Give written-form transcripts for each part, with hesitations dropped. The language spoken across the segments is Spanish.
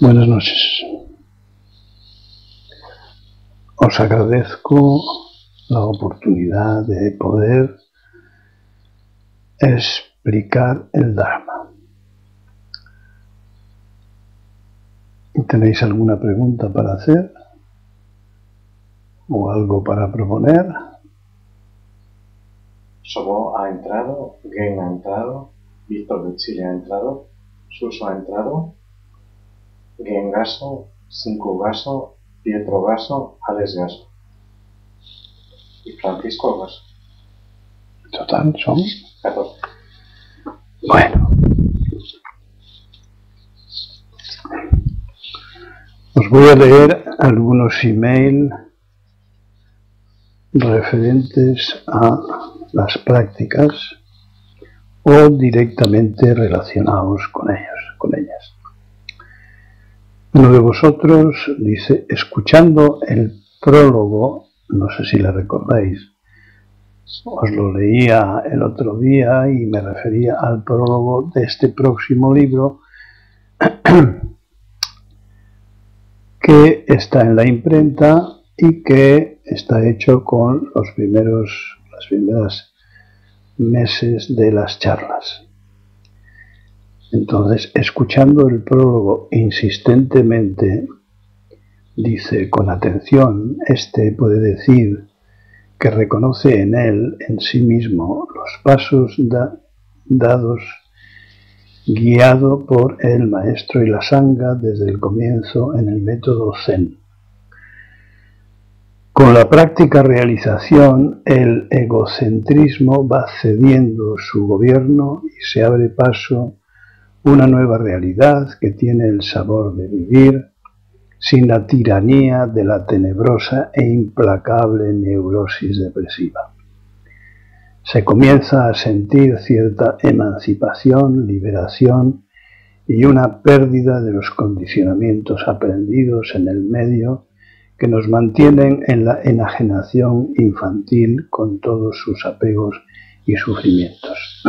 Buenas noches. Os agradezco la oportunidad de poder explicar el Dharma. ¿Tenéis alguna pregunta para hacer? ¿O algo para proponer? Sobo ha entrado, Gen ha entrado, Víctor de Chile ha entrado, Suso ha entrado, Gen Gaso, Cinco Gaso, Pietro Gaso, Alex Gaso y Francisco Gaso. Total, son 14. Bueno. Os voy a leer algunos emails referentes a las prácticas o directamente relacionados con ellas. Uno de vosotros dice, escuchando el prólogo, no sé si le recordáis, os lo leía el otro día y me refería al prólogo de este próximo libro que está en la imprenta y que está hecho con las primeras meses de las charlas. Entonces, escuchando el prólogo insistentemente, dice con atención, puede decir que reconoce en él, en sí mismo, los pasos dados, guiado por el maestro y la sangha desde el comienzo en el método Zen. Con la práctica realización, el egocentrismo va cediendo su gobierno y se abre paso una nueva realidad que tiene el sabor de vivir sin la tiranía de la tenebrosa e implacable neurosis depresiva. Se comienza a sentir cierta emancipación, liberación y una pérdida de los condicionamientos aprendidos en el medio que nos mantienen en la enajenación infantil con todos sus apegos y sufrimientos.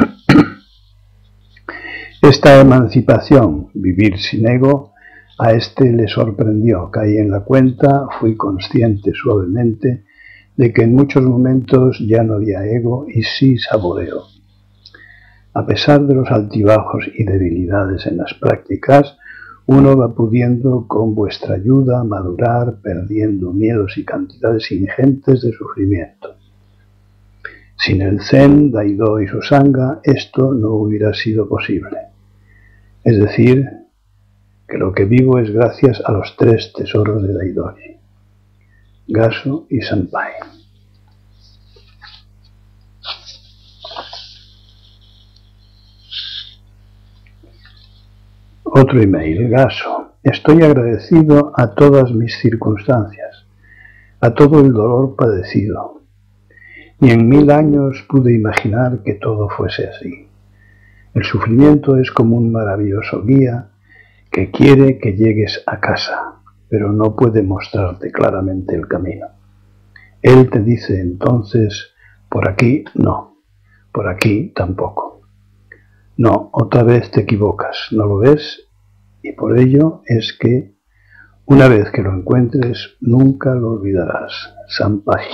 Esta emancipación, vivir sin ego, a le sorprendió. Caí en la cuenta, fui consciente suavemente de que en muchos momentos ya no había ego y sí saboreo. A pesar de los altibajos y debilidades en las prácticas, uno va pudiendo con vuestra ayuda madurar, perdiendo miedos y cantidades ingentes de sufrimiento. Sin el Zen, Daido y su sangha, esto no hubiera sido posible. Es decir, que lo que vivo es gracias a los 3 tesoros de Daidoji, Gaso y Senpai. Otro email, Gaso. Estoy agradecido a todas mis circunstancias, a todo el dolor padecido. Ni en 1000 años pude imaginar que todo fuese así. El sufrimiento es como un maravilloso guía que quiere que llegues a casa, pero no puede mostrarte claramente el camino. Él te dice entonces, por aquí no, por aquí tampoco. No, otra vez te equivocas, ¿no lo ves? Y por ello es que, una vez que lo encuentres, nunca lo olvidarás. Senpai.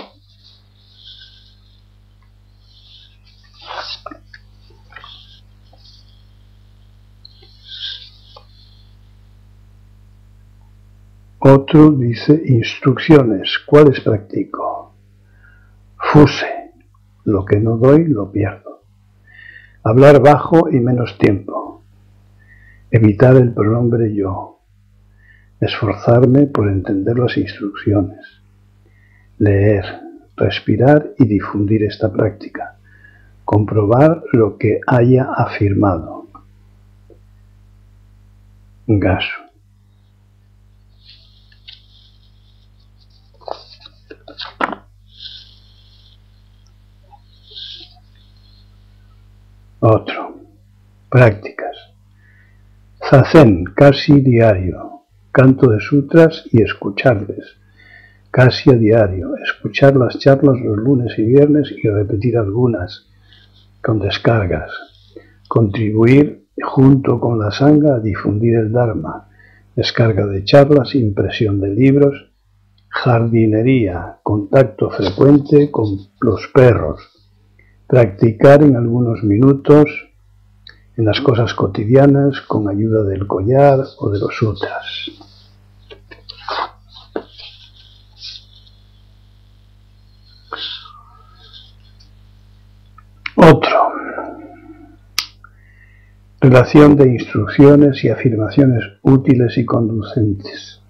Otro dice, instrucciones, ¿cuáles practico? Fuse, lo que no doy lo pierdo. Hablar bajo y menos tiempo. Evitar el pronombre yo. Esforzarme por entender las instrucciones. Leer, respirar y difundir esta práctica. Comprobar lo que haya afirmado. Gaso. Otro. Prácticas. Zazen, casi diario. Canto de sutras y escucharles. Casi a diario. Escuchar las charlas los lunes y viernes y repetir algunas con descargas. Contribuir junto con la sangha a difundir el Dharma. descarga de charlas, impresión de libros, jardinería, contacto frecuente con los perros, practicar en algunos minutos en las cosas cotidianas con ayuda del collar o de los sutras. Otro. Relación de instrucciones y afirmaciones útiles y conducentes,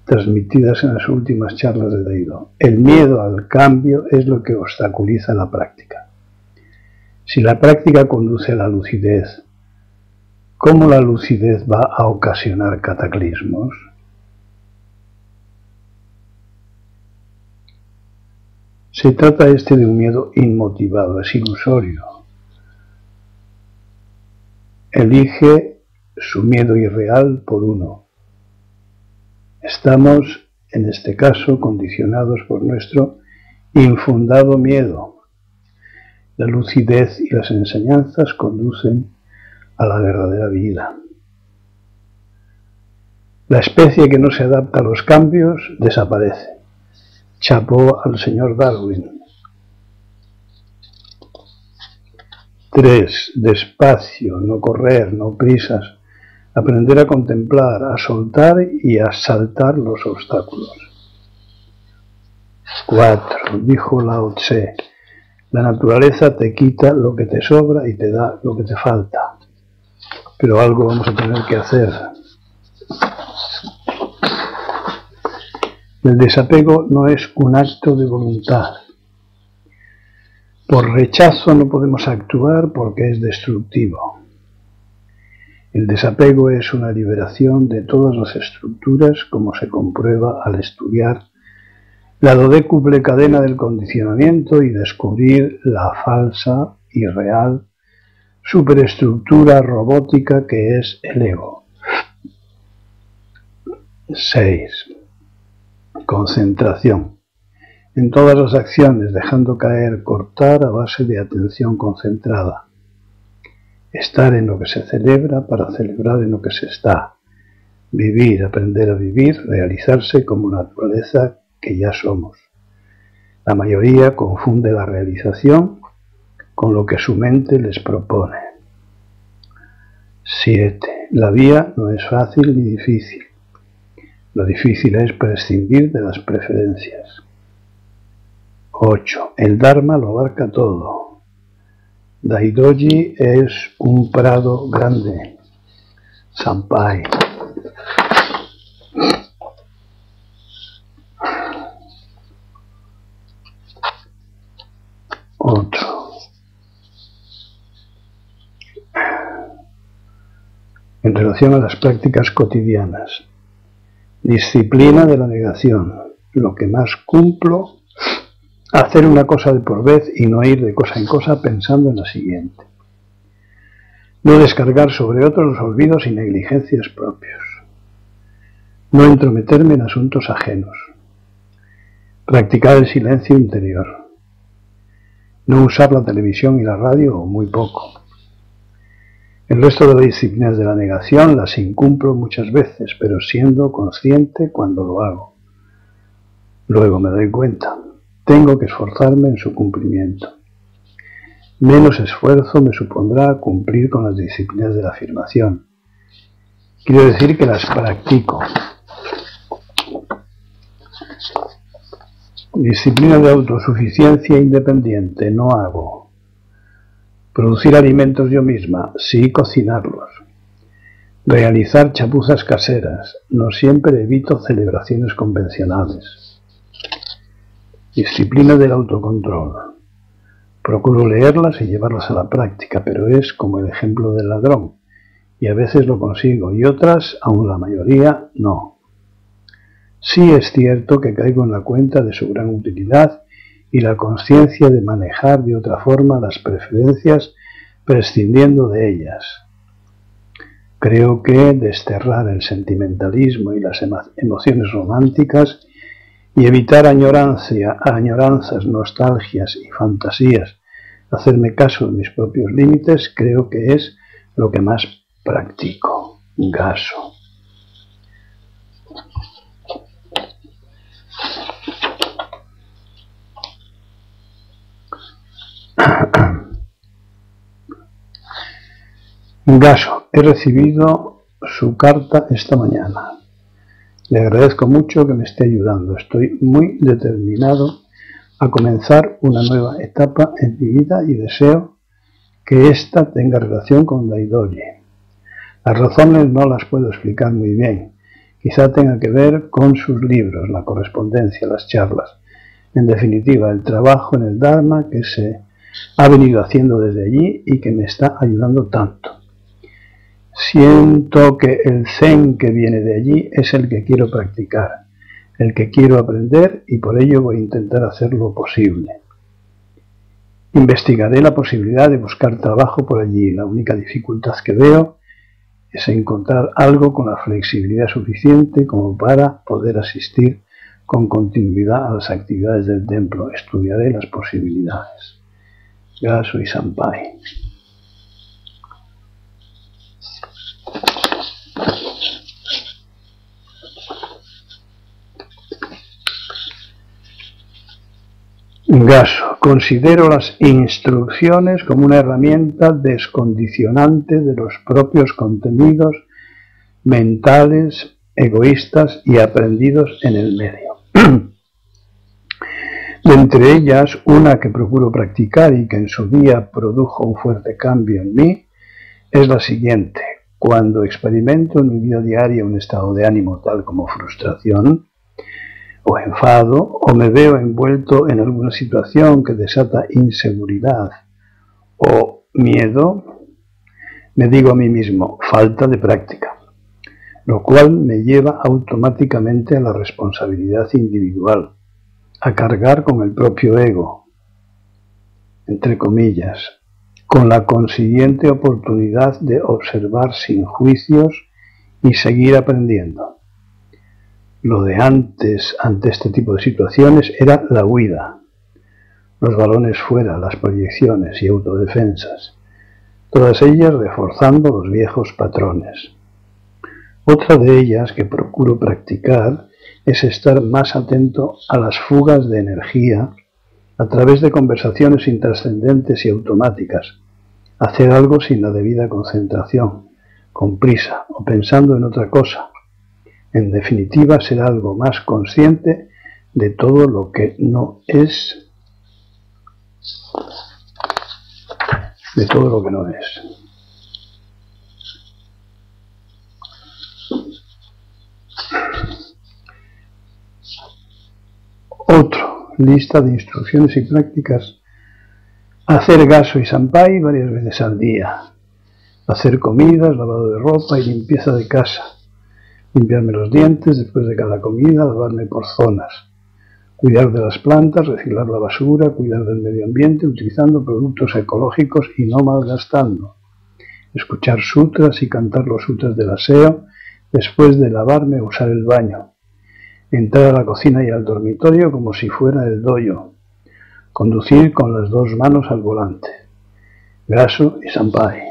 transmitidas en las últimas charlas de Daido. El miedo al cambio es lo que obstaculiza la práctica. Si la práctica conduce a la lucidez, ¿cómo la lucidez va a ocasionar cataclismos? Se trata de un miedo inmotivado, es ilusorio. Elige su miedo irreal por uno. Estamos, en este caso, condicionados por nuestro infundado miedo. La lucidez y las enseñanzas conducen a la verdadera vida. La especie que no se adapta a los cambios desaparece. Chapó al señor Darwin. 3. Despacio, no correr, no prisas. Aprender a contemplar, a soltar y a saltar los obstáculos. 4. Dijo Lao Tse, la naturaleza te quita lo que te sobra y te da lo que te falta. Pero algo vamos a tener que hacer. El desapego no es un acto de voluntad. Por rechazo no podemos actuar porque es destructivo. El desapego es una liberación de todas las estructuras, como se comprueba al estudiar la dodécuple cadena del condicionamiento y descubrir la falsa y real superestructura robótica que es el ego. 6. Concentración. En todas las acciones, dejando caer, cortar a base de atención concentrada. Estar en lo que se celebra para celebrar en lo que se está. Vivir, aprender a vivir, realizarse como naturaleza que ya somos. La mayoría confunde la realización con lo que su mente les propone. 7. La vía no es fácil ni difícil. Lo difícil es prescindir de las preferencias. 8. El Dharma lo abarca todo. Daidoji es un prado grande. Sampai. Otro. En relación a las prácticas cotidianas. Disciplina de la negación. Lo que más cumplo, hacer una cosa de por vez y no ir de cosa en cosa pensando en la siguiente. No descargar sobre otros los olvidos y negligencias propios. No entrometerme en asuntos ajenos. Practicar el silencio interior. No usar la televisión y la radio o muy poco. El resto de las disciplinas de la negación las incumplo muchas veces, pero siendo consciente cuando lo hago. Luego me doy cuenta. Tengo que esforzarme en su cumplimiento. Menos esfuerzo me supondrá cumplir con las disciplinas de la afirmación. Quiero decir que las practico. Disciplina de autosuficiencia independiente, no hago. Producir alimentos yo misma, sí cocinarlos. Realizar chapuzas caseras, no siempre evito celebraciones convencionales. Disciplina del autocontrol. Procuro leerlas y llevarlas a la práctica, pero es como el ejemplo del ladrón, y a veces lo consigo, y otras, aun la mayoría, no. Sí es cierto que caigo en la cuenta de su gran utilidad y la conciencia de manejar de otra forma las preferencias prescindiendo de ellas. Creo que desterrar el sentimentalismo y las emociones románticas y evitar añoranzas, nostalgias y fantasías, hacerme caso de mis propios límites, creo que es lo que más practico. Gaso. Gaso, he recibido su carta esta mañana. Le agradezco mucho que me esté ayudando. Estoy muy determinado a comenzar una nueva etapa en mi vida y deseo que ésta tenga relación con Daidori. Las razones no las puedo explicar muy bien. Quizá tenga que ver con sus libros, la correspondencia, las charlas. En definitiva, el trabajo en el Dharma que se ha venido haciendo desde allí y que me está ayudando tanto. Siento que el Zen que viene de allí es el que quiero practicar, el que quiero aprender y por ello voy a intentar hacer lo posible. Investigaré la posibilidad de buscar trabajo por allí. La única dificultad que veo es encontrar algo con la flexibilidad suficiente como para poder asistir con continuidad a las actividades del templo. Estudiaré las posibilidades. Gaso y Sampai. Gaso, considero las instrucciones como una herramienta descondicionante de los propios contenidos mentales, egoístas y aprendidos en el medio. De entre ellas, una que procuro practicar y que en su día produjo un fuerte cambio en mí, es la siguiente. Cuando experimento en mi vida diaria un estado de ánimo tal como frustración, o enfado, o me veo envuelto en alguna situación que desata inseguridad o miedo, me digo a mí mismo, falta de práctica, lo cual me lleva automáticamente a la responsabilidad individual, a cargar con el propio ego, entre comillas, con la consiguiente oportunidad de observar sin juicios y seguir aprendiendo. Lo de antes, ante este tipo de situaciones, era la huida, los balones fuera, las proyecciones y autodefensas, todas ellas reforzando los viejos patrones. Otra de ellas que procuro practicar es estar más atento a las fugas de energía a través de conversaciones intrascendentes y automáticas, hacer algo sin la debida concentración, con prisa o pensando en otra cosa. En definitiva, ser algo más consciente de todo lo que no es, Otro, lista de instrucciones y prácticas. Hacer gaso y sampai varias veces al día. Hacer comidas, lavado de ropa y limpieza de casa. Limpiarme los dientes después de cada comida, lavarme por zonas. Cuidar de las plantas, reciclar la basura, cuidar del medio ambiente utilizando productos ecológicos y no malgastando. Escuchar sutras y cantar los sutras del aseo después de lavarme o usar el baño. Entrar a la cocina y al dormitorio como si fuera el dojo. Conducir con las dos manos al volante. Gaso y sampai.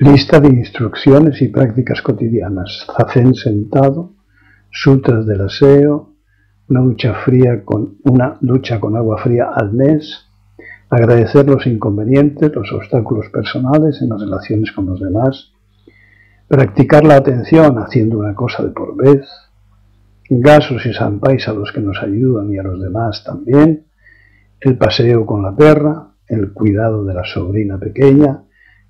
Lista de instrucciones y prácticas cotidianas. Zazen sentado, sutras del aseo, una ducha con agua fría al mes, agradecer los inconvenientes, los obstáculos personales en las relaciones con los demás, practicar la atención haciendo una cosa de por vez, gasos y sampais a los que nos ayudan y a los demás también, el paseo con la perra, el cuidado de la sobrina pequeña,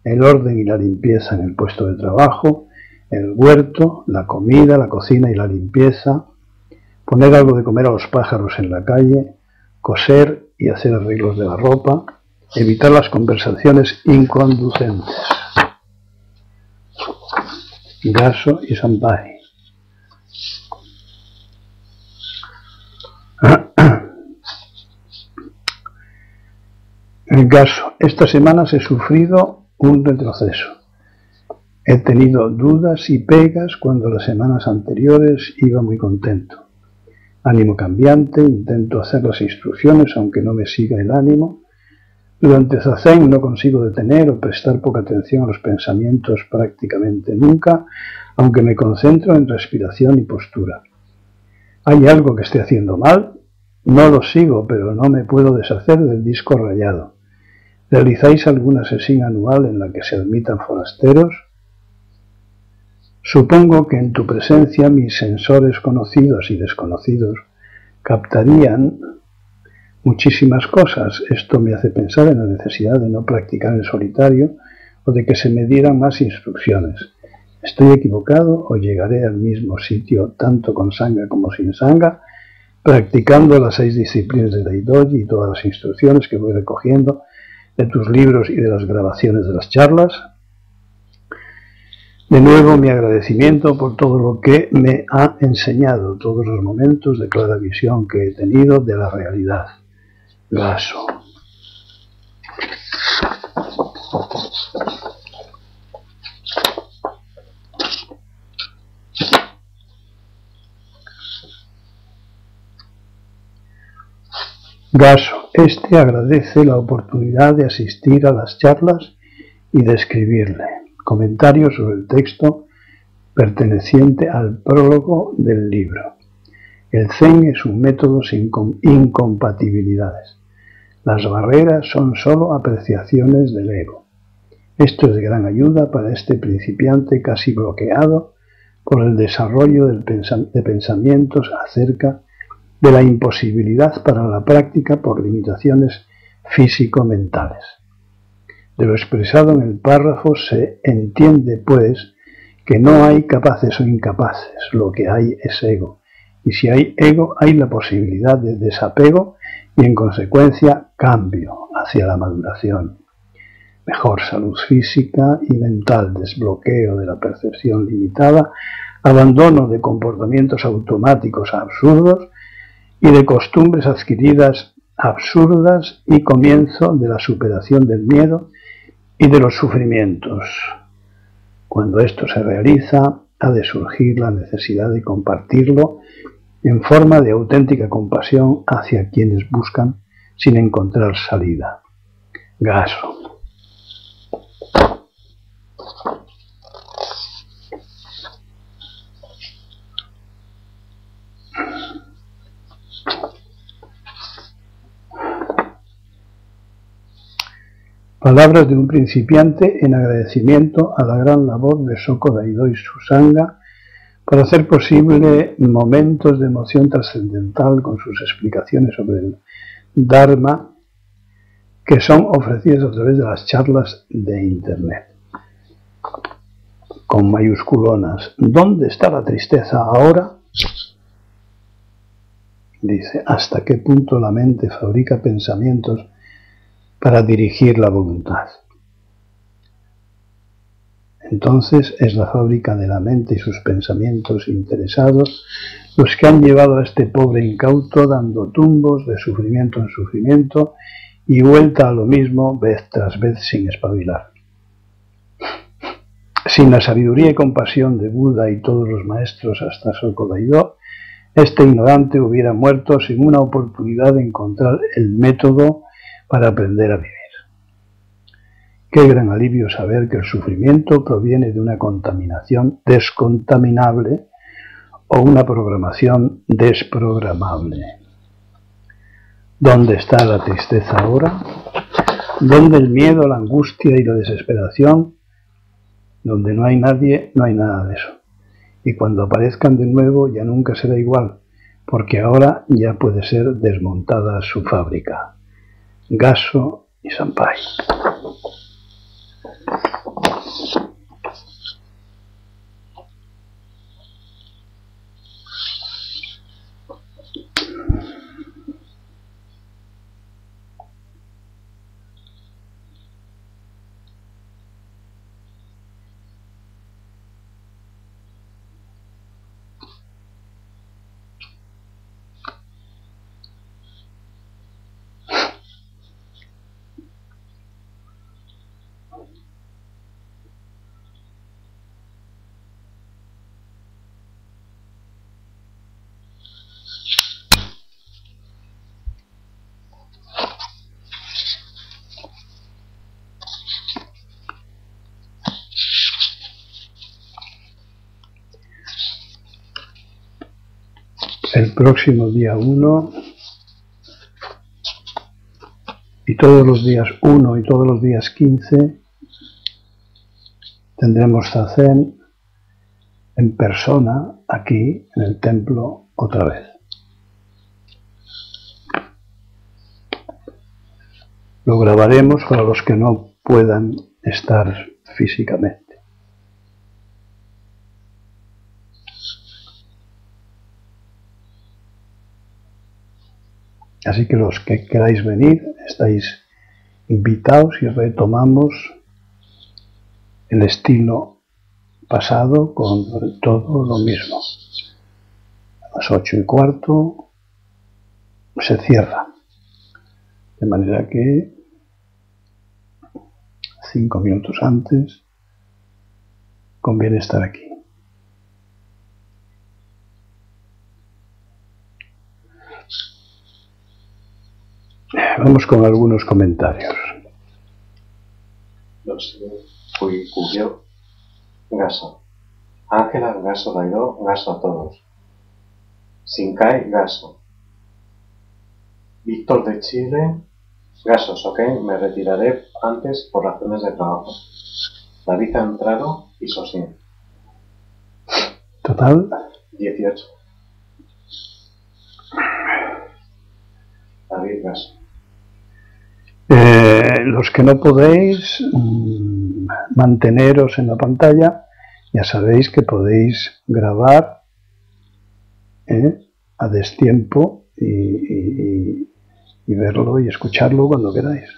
el orden y la limpieza en el puesto de trabajo, el huerto, la comida, la cocina y la limpieza, poner algo de comer a los pájaros en la calle, coser y hacer arreglos de la ropa, evitar las conversaciones inconducentes. Gaso y sampai. Gaso, estas semanas he sufrido un retroceso. He tenido dudas y pegas cuando las semanas anteriores iba muy contento. Ánimo cambiante, intento hacer las instrucciones aunque no me siga el ánimo. Durante Zazen no consigo detener o prestar poca atención a los pensamientos prácticamente nunca, aunque me concentro en respiración y postura. ¿Hay algo que esté haciendo mal? No lo sigo, pero no me puedo deshacer del disco rayado. ¿Realizáis alguna sesión anual en la que se admitan forasteros? Supongo que en tu presencia mis sensores conocidos y desconocidos captarían muchísimas cosas. Esto me hace pensar en la necesidad de no practicar en solitario o de que se me dieran más instrucciones. ¿Estoy equivocado o llegaré al mismo sitio tanto con sangha como sin sangha, practicando las 6 disciplinas de Daidoji y todas las instrucciones que voy recogiendo de tus libros y de las grabaciones de las charlas? De nuevo, mi agradecimiento por todo lo que me ha enseñado, todos los momentos de clara visión que he tenido de la realidad. Gaso. Gaso. Este agradece la oportunidad de asistir a las charlas y de escribirle comentarios sobre el texto perteneciente al prólogo del libro. El Zen es un método sin incompatibilidades. Las barreras son sólo apreciaciones del ego. Esto es de gran ayuda para este principiante casi bloqueado por el desarrollo de pensamientos acerca de la imposibilidad para la práctica por limitaciones físico-mentales. De lo expresado en el párrafo se entiende, pues, que no hay capaces o incapaces, lo que hay es ego. Y si hay ego, hay la posibilidad de desapego y, en consecuencia, cambio hacia la maduración. Mejor salud física y mental, desbloqueo de la percepción limitada, abandono de comportamientos automáticos absurdos y de costumbres adquiridas absurdas y comienzo de la superación del miedo y de los sufrimientos. Cuando esto se realiza, ha de surgir la necesidad de compartirlo en forma de auténtica compasión hacia quienes buscan sin encontrar salida. Gaso. Palabras de un principiante en agradecimiento a la gran labor de Soko Daidoi Susanga para hacer posible momentos de emoción trascendental con sus explicaciones sobre el Dharma que son ofrecidas a través de las charlas de Internet. Con mayúsculonas. ¿Dónde está la tristeza ahora? Dice, ¿hasta qué punto la mente fabrica pensamientos para dirigir la voluntad? Entonces es la fábrica de la mente y sus pensamientos interesados los que han llevado a este pobre incauto dando tumbos de sufrimiento en sufrimiento y vuelta a lo mismo vez tras vez sin espabilar. Sin la sabiduría y compasión de Buda y todos los maestros hasta Soko Daidoi, este ignorante hubiera muerto sin una oportunidad de encontrar el método para aprender a vivir. Qué gran alivio saber que el sufrimiento proviene de una contaminación descontaminable o una programación desprogramable. ¿Dónde está la tristeza ahora? ¿Dónde el miedo, la angustia y la desesperación? Donde no hay nadie, no hay nada de eso. Y cuando aparezcan de nuevo ya nunca será igual, porque ahora ya puede ser desmontada su fábrica. Gaso y Sampai. el próximo día 1 y todos los días 1 y todos los días 15 tendremos zazen en persona aquí en el templo otra vez. Lo grabaremos para los que no puedan estar físicamente. Así que los que queráis venir, estáis invitados y retomamos el estilo pasado con todo lo mismo. A las 8:15 se cierra. De manera que 5 minutos antes conviene estar aquí. Vamos con algunos comentarios. Cuyo gaso. Ángela gaso bailó, gaso a todos. Sinkai gaso. Víctor de Chile, gasos, ok, me retiraré antes por razones de trabajo. David ha entrado y Sosín. Total 18. David gaso. Los que no podéis manteneros en la pantalla, ya sabéis que podéis grabar a destiempo y verlo y escucharlo cuando queráis.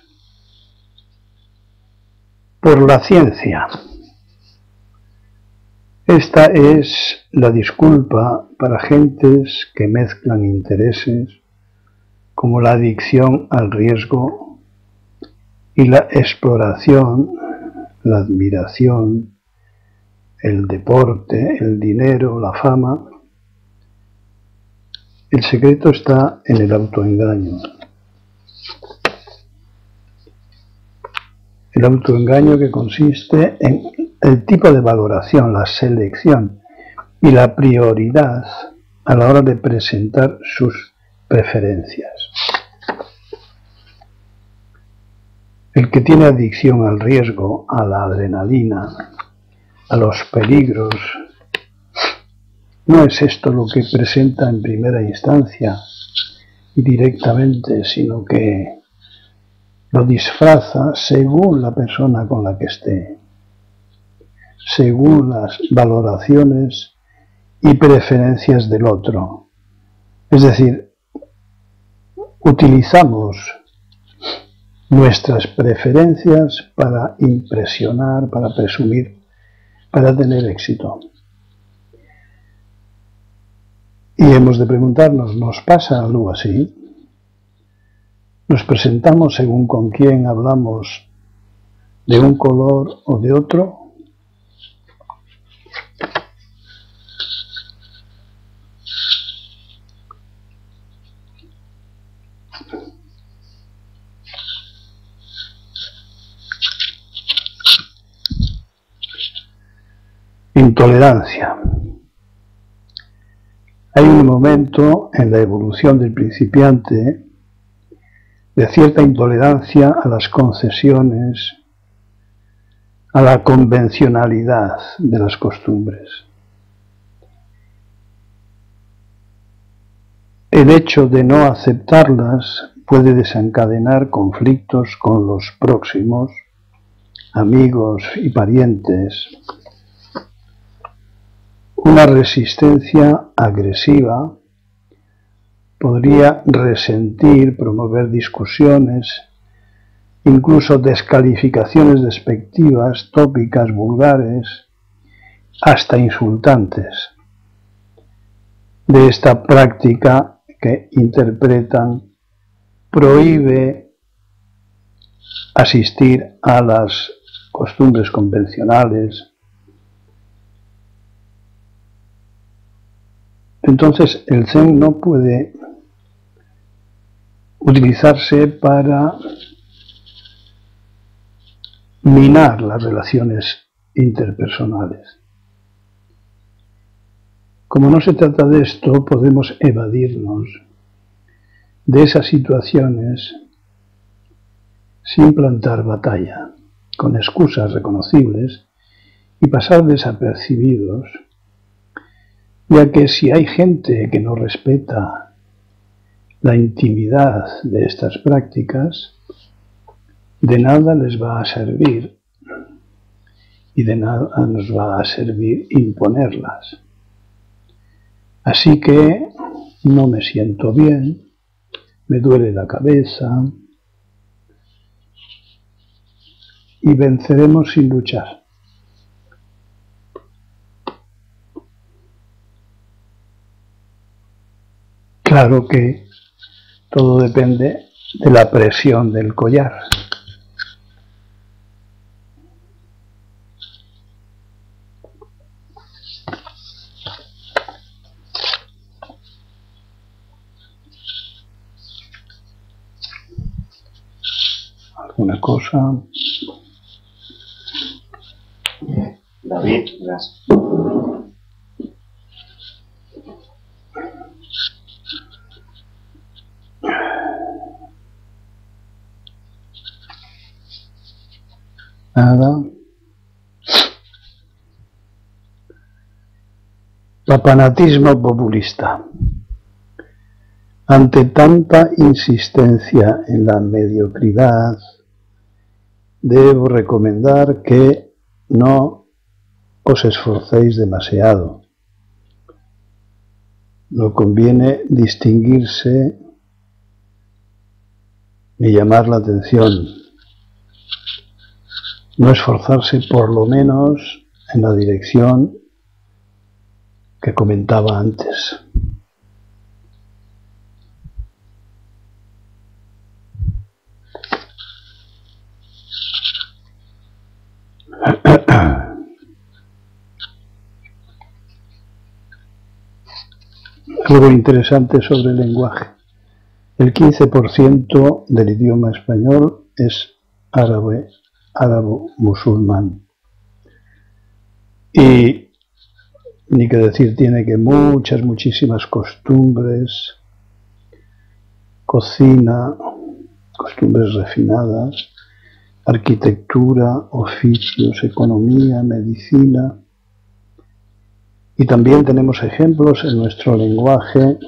Por la ciencia. Esta es la disculpa para gentes que mezclan intereses como la adicción al riesgo y la exploración, la admiración, el deporte, el dinero, la fama. El secreto está en el autoengaño. El autoengaño que consiste en el tipo de valoración, la selección y la prioridad a la hora de presentar sus preferencias. El que tiene adicción al riesgo, a la adrenalina, a los peligros, no es esto lo que presenta en primera instancia y directamente, sino que lo disfraza según la persona con la que esté, según las valoraciones y preferencias del otro. Es decir, utilizamos nuestras preferencias para impresionar, para presumir, para tener éxito. Y hemos de preguntarnos, ¿nos pasa algo así? ¿Nos presentamos según con quién hablamos de un color o de otro? Intolerancia. Hay un momento en la evolución del principiante de cierta intolerancia a las concesiones, a la convencionalidad de las costumbres. El hecho de no aceptarlas puede desencadenar conflictos con los próximos, amigos y parientes. Una resistencia agresiva podría resentir, promover discusiones, incluso descalificaciones despectivas, tópicas, vulgares, hasta insultantes, de esta práctica que interpretan prohíbe asistir a las costumbres convencionales. Entonces el Zen no puede utilizarse para minar las relaciones interpersonales. Como no se trata de esto, podemos evadirnos de esas situaciones sin plantar batalla, con excusas reconocibles y pasar desapercibidos, ya que si hay gente que no respeta la intimidad de estas prácticas, de nada les va a servir y de nada nos va a servir imponerlas. Así que no me siento bien, me duele la cabeza y venceremos sin luchar. Claro que todo depende de la presión del collar. ¿Alguna cosa? David, gracias. Nada. Papanatismo populista. Ante tanta insistencia en la mediocridad, debo recomendar que no os esforcéis demasiado. No conviene distinguirse ni llamar la atención. No esforzarse por lo menos en la dirección que comentaba antes. Algo interesante sobre el lenguaje. El 15% del idioma español es árabo-musulmán. Y ni que decir tiene que muchísimas costumbres, cocina, costumbres refinadas, arquitectura, oficios, economía, medicina. Y también tenemos ejemplos en nuestro lenguaje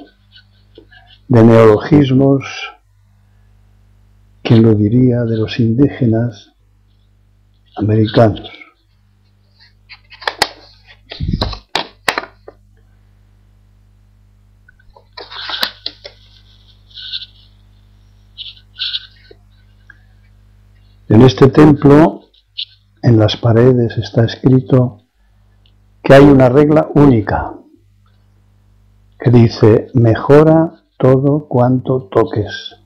de neologismos, ¿quién lo diría?, de los indígenas americanos. En este templo, en las paredes está escrito que hay una regla única que dice: mejora todo cuanto toques.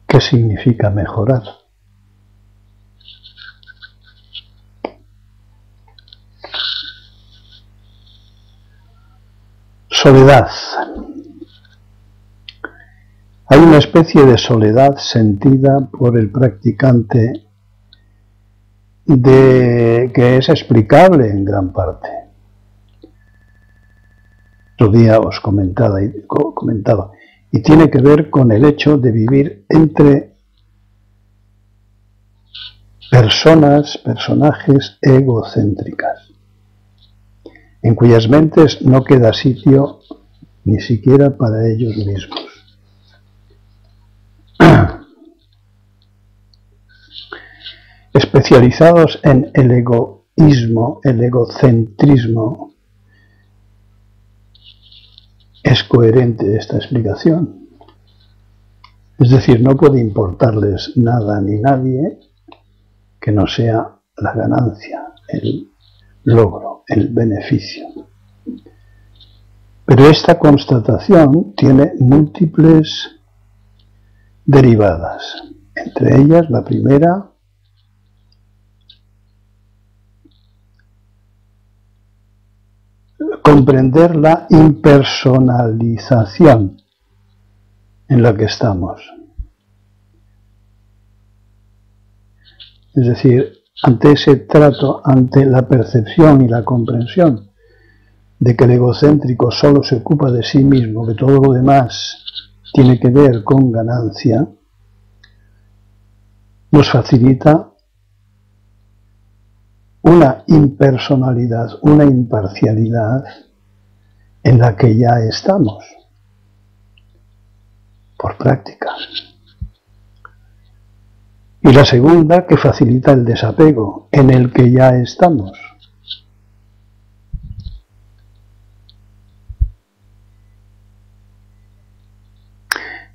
¿Qué significa mejorar? Soledad. Hay una especie de soledad sentida por el practicante que es explicable en gran parte. Otro día os comentaba, y tiene que ver con el hecho de vivir entre personajes egocéntricas, en cuyas mentes no queda sitio ni siquiera para ellos mismos. Especializados en el egoísmo, el egocentrismo. Es coherente esta explicación. Es decir, no puede importarles nada ni nadie que no sea la ganancia, el logro, el beneficio. Pero esta constatación tiene múltiples derivadas. Entre ellas, la primera, comprender la impersonalización en la que estamos. Es decir, ante ese trato, ante la percepción y la comprensión de que el egocéntrico solo se ocupa de sí mismo, que todo lo demás tiene que ver con ganancia, nos facilita una impersonalidad, una imparcialidad en la que ya estamos, por práctica. Y la segunda, que facilita el desapego, en el que ya estamos.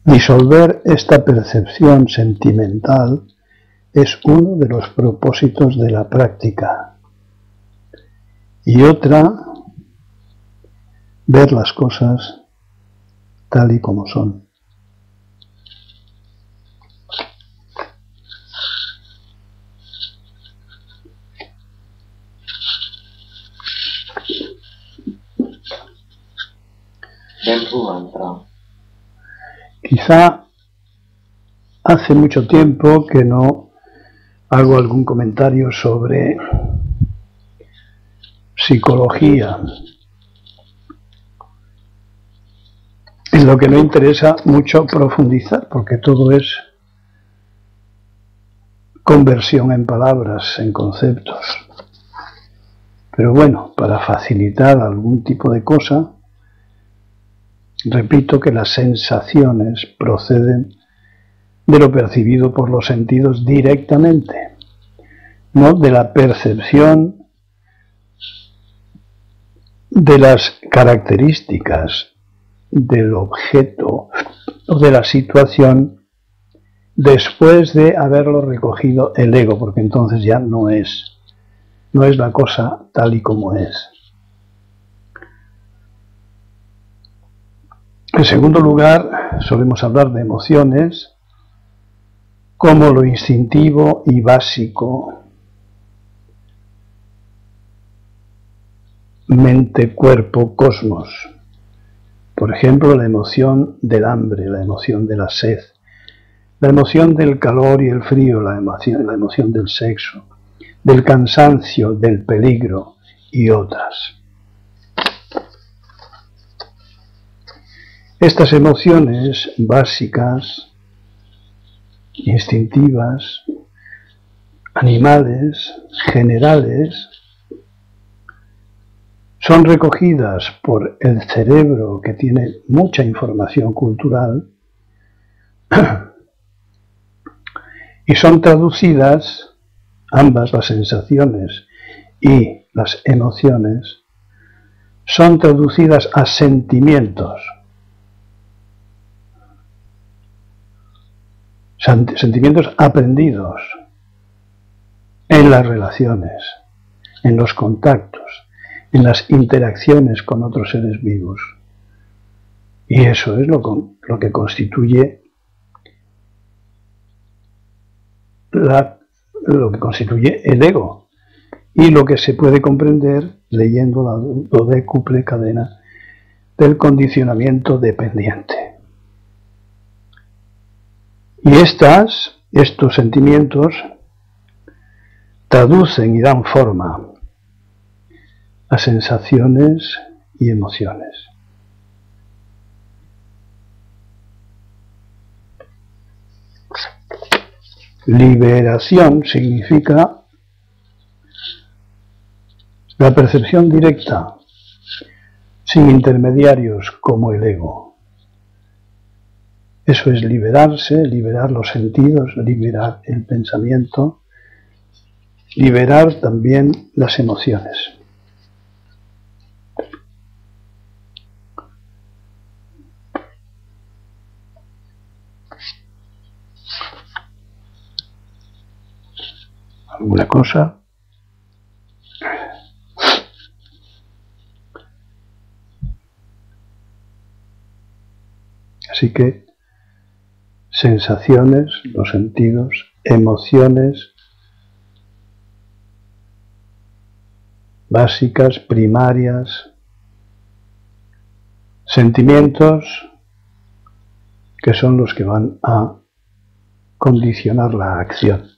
Disolver esta percepción sentimental es uno de los propósitos de la práctica. Y otra, ver las cosas tal y como son. Quizá hace mucho tiempo que no hago algún comentario sobre psicología. Es lo que no interesa mucho profundizar, porque todo es conversión en palabras, en conceptos. Pero bueno, para facilitar algún tipo de cosa, repito que las sensaciones proceden de lo percibido por los sentidos directamente, no de la percepción de las características del objeto o de la situación después de haberlo recogido el ego, porque entonces ya no es la cosa tal y como es. En segundo lugar, solemos hablar de emociones como lo instintivo y básico, mente, cuerpo, cosmos. Por ejemplo, la emoción del hambre, la emoción de la sed, la emoción del calor y el frío, la emoción del sexo, del cansancio, del peligro y otras. Estas emociones básicas, instintivas, animales, generales, son recogidas por el cerebro, que tiene mucha información cultural, y son traducidas, ambas, las sensaciones y las emociones, son traducidas a sentimientos. Sentimientos aprendidos en las relaciones, en los contactos, en las interacciones con otros seres vivos. Y eso es lo que constituye el ego, y lo que se puede comprender leyendo la dodécuple cadena del condicionamiento dependiente. Y estos sentimientos traducen y dan forma a sensaciones y emociones. Liberación significa la percepción directa, sin intermediarios como el ego. Eso es liberarse, liberar los sentidos, liberar el pensamiento, liberar también las emociones. ¿Alguna cosa? Así que sensaciones, los sentidos, emociones básicas, primarias, sentimientos que son los que van a condicionar la acción.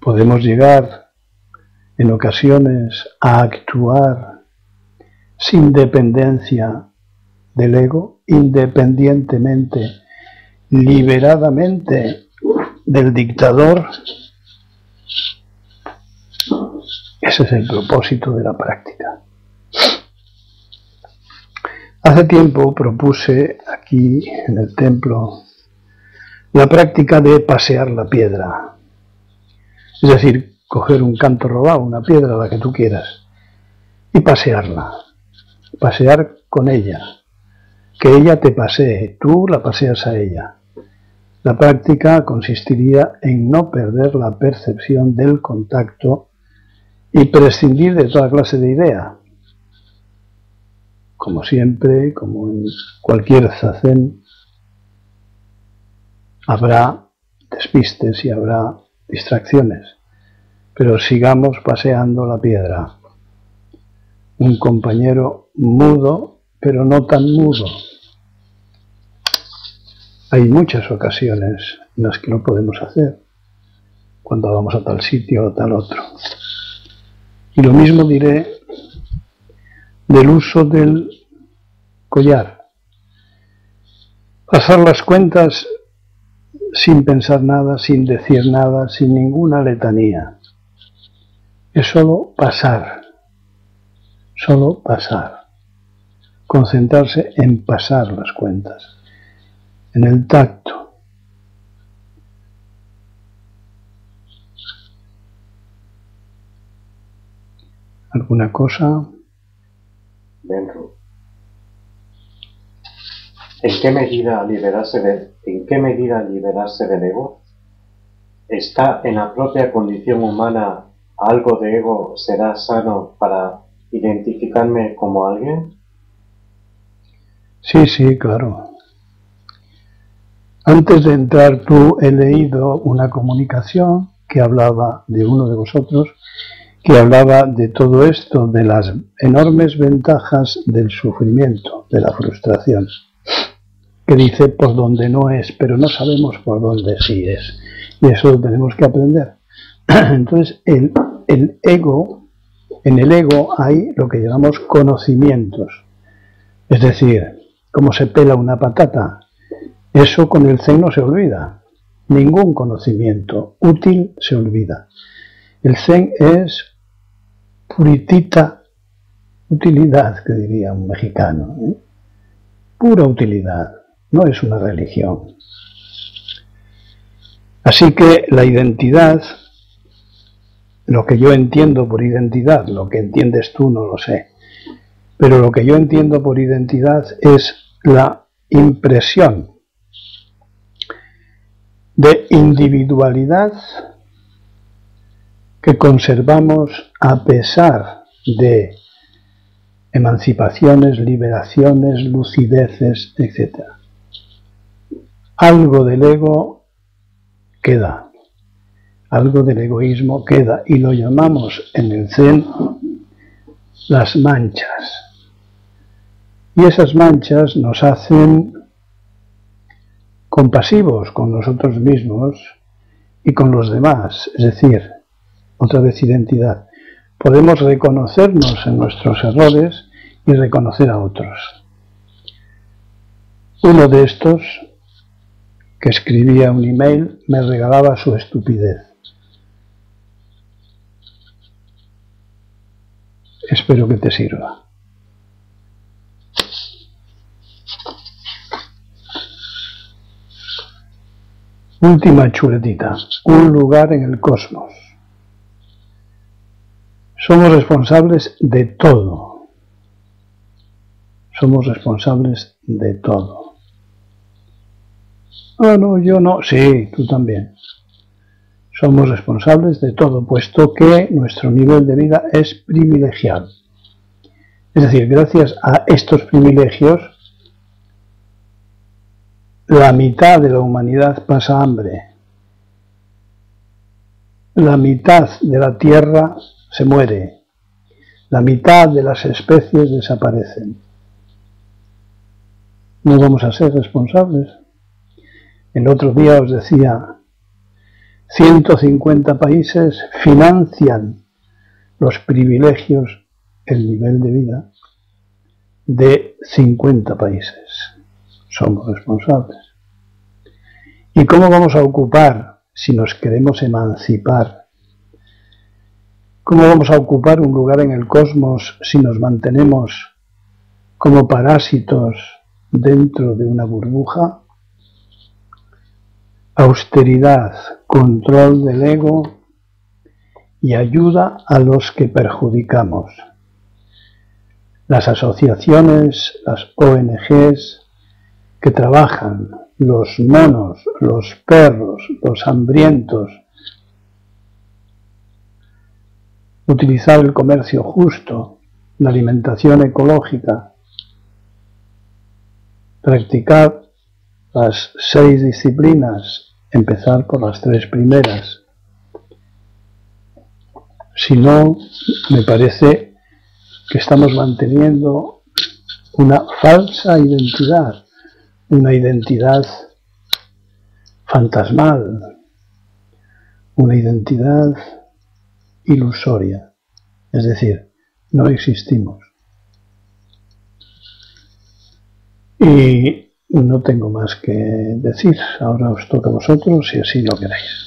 Podemos llegar en ocasiones a actuar sin dependencia del ego, independientemente, liberadamente del dictador. Ese es el propósito de la práctica. Hace tiempo propuse aquí en el templo la práctica de pasear la piedra. Es decir, coger un canto rodado, una piedra, la que tú quieras, y pasearla. Pasear con ella. Que ella te pasee, tú la paseas a ella. La práctica consistiría en no perder la percepción del contacto y prescindir de toda clase de idea. Como siempre, como en cualquier zazen, habrá despistes y habrá distracciones, pero sigamos paseando la piedra. Un compañero mudo, pero no tan mudo. Hay muchas ocasiones en las que no podemos hacer, cuando vamos a tal sitio o tal otro. Y lo mismo diré del uso del collar. Pasar las cuentas sin pensar nada, sin decir nada, sin ninguna letanía. Es solo pasar. Solo pasar. Concentrarse en pasar las cuentas. En el tacto. ¿Alguna cosa? Dentro. ¿En qué medida liberarse del ego? ¿Está en la propia condición humana algo de ego será sano para identificarme como alguien? Sí, claro. Antes de entrar tú he leído una comunicación que hablaba de uno de vosotros, que hablaba de todo esto, de las enormes ventajas del sufrimiento, de la frustración, que dice por donde no es, pero no sabemos por dónde sí es, y eso lo tenemos que aprender. Entonces, el ego, en el ego hay lo que llamamos conocimientos, es decir, cómo se pela una patata. Eso con el Zen no se olvida, ningún conocimiento útil se olvida. El Zen es puritita utilidad, que diría un mexicano, ¿eh? Pura utilidad, no es una religión. Así que la identidad, lo que yo entiendo por identidad, lo que entiendes tú no lo sé, pero lo que yo entiendo por identidad es la impresión de individualidad que conservamos a pesar de emancipaciones, liberaciones, lucideces, etc. Algo del ego queda, algo del egoísmo queda, y lo llamamos en el Zen las manchas. Y esas manchas nos hacen compasivos con nosotros mismos y con los demás, es decir, otra vez identidad. Podemos reconocernos en nuestros errores y reconocer a otros. Uno de estos, que escribía un email, me regalaba su estupidez. Espero que te sirva. Última chuletita. Un lugar en el cosmos. Somos responsables de todo. Somos responsables de todo. Ah, no, yo no. Sí, tú también. Somos responsables de todo, puesto que nuestro nivel de vida es privilegiado. Es decir, gracias a estos privilegios, la mitad de la humanidad pasa hambre. La mitad de la tierra se muere. La mitad de las especies desaparecen. ¿No vamos a ser responsables? El otro día os decía, 150 países financian los privilegios, el nivel de vida de 50 países. Somos responsables. ¿Y cómo vamos a ocupar, si nos queremos emancipar, cómo vamos a ocupar un lugar en el cosmos si nos mantenemos como parásitos dentro de una burbuja? Austeridad, control del ego y ayuda a los que perjudicamos. Las asociaciones, las ONGs que trabajan, los monos, los perros, los hambrientos, utilizar el comercio justo, la alimentación ecológica, practicar las 6 disciplinas, empezar por las 3 primeras. Si no, me parece que estamos manteniendo una falsa identidad, una identidad fantasmal, una identidad ilusoria, es decir, no existimos. Y no tengo más que decir, ahora os toca a vosotros si así lo queréis.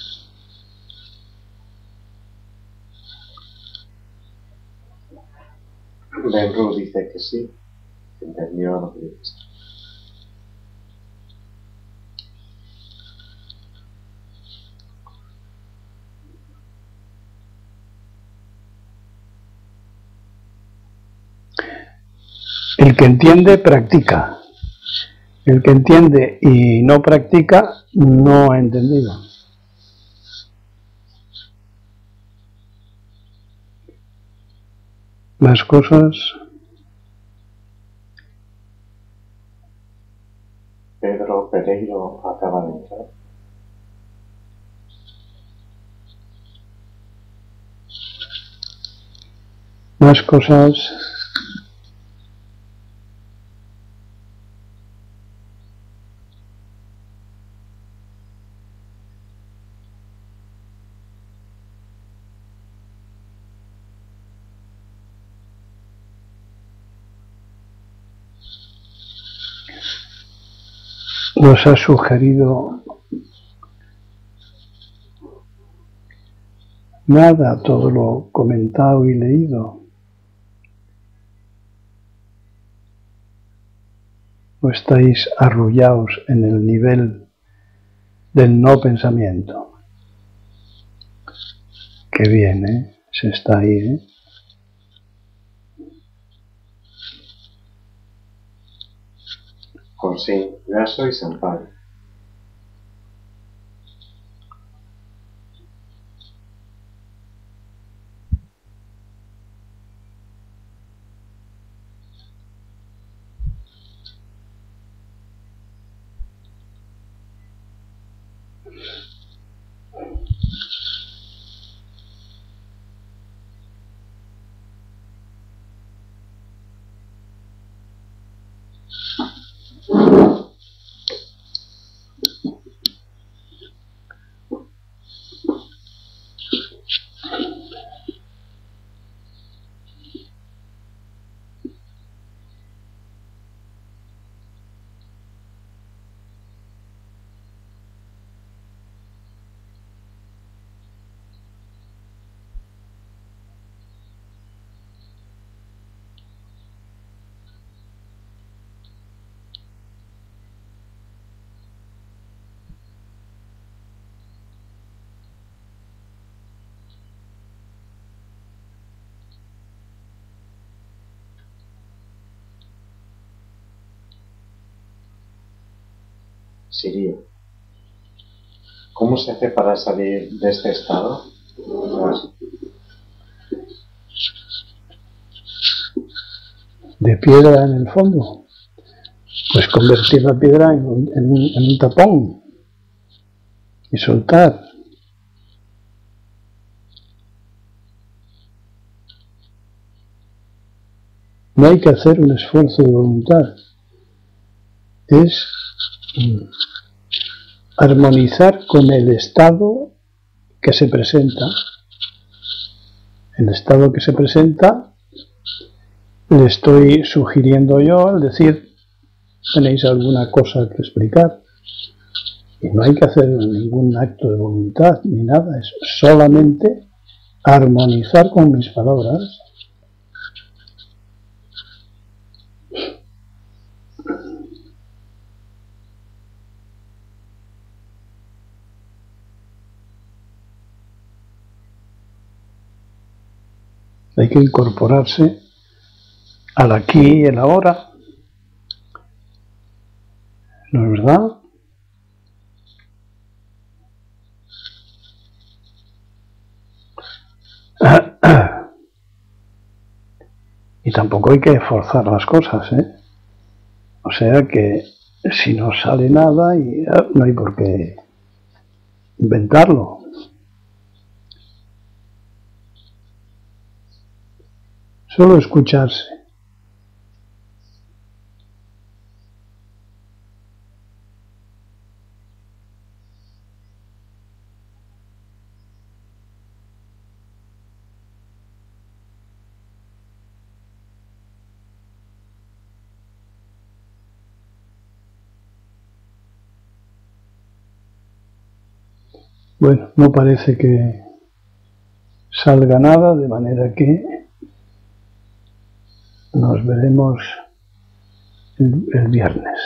Benru dice que sí, que entendió lo que dijiste. El que entiende, practica. El que entiende y no practica, no ha entendido. Las cosas... Pedro Pereiro acaba de entrar. Las cosas... nos ha sugerido nada, todo lo comentado y leído. ¿O estáis arrullados en el nivel del no pensamiento? Qué bien, ¿eh? Se está ahí, ¿eh? José, Gaso y Sampaio. Sirio. ¿Cómo se hace para salir de este estado? De piedra en el fondo. Pues convertir la piedra en un tapón y soltar. No hay que hacer un esfuerzo de voluntad. Es armonizar con el estado que se presenta. el estado que se presenta, le estoy sugiriendo yo al decir, ¿tenéis alguna cosa que explicar? Y no hay que hacer ningún acto de voluntad ni nada, es solamente armonizar con mis palabras. Hay que incorporarse al aquí y el ahora, ¿no es verdad? Y tampoco hay que forzar las cosas, ¿eh? O sea que si no sale nada, y no hay por qué inventarlo. Solo escucharse. Bueno, no parece que salga nada, de manera que nos veremos el viernes.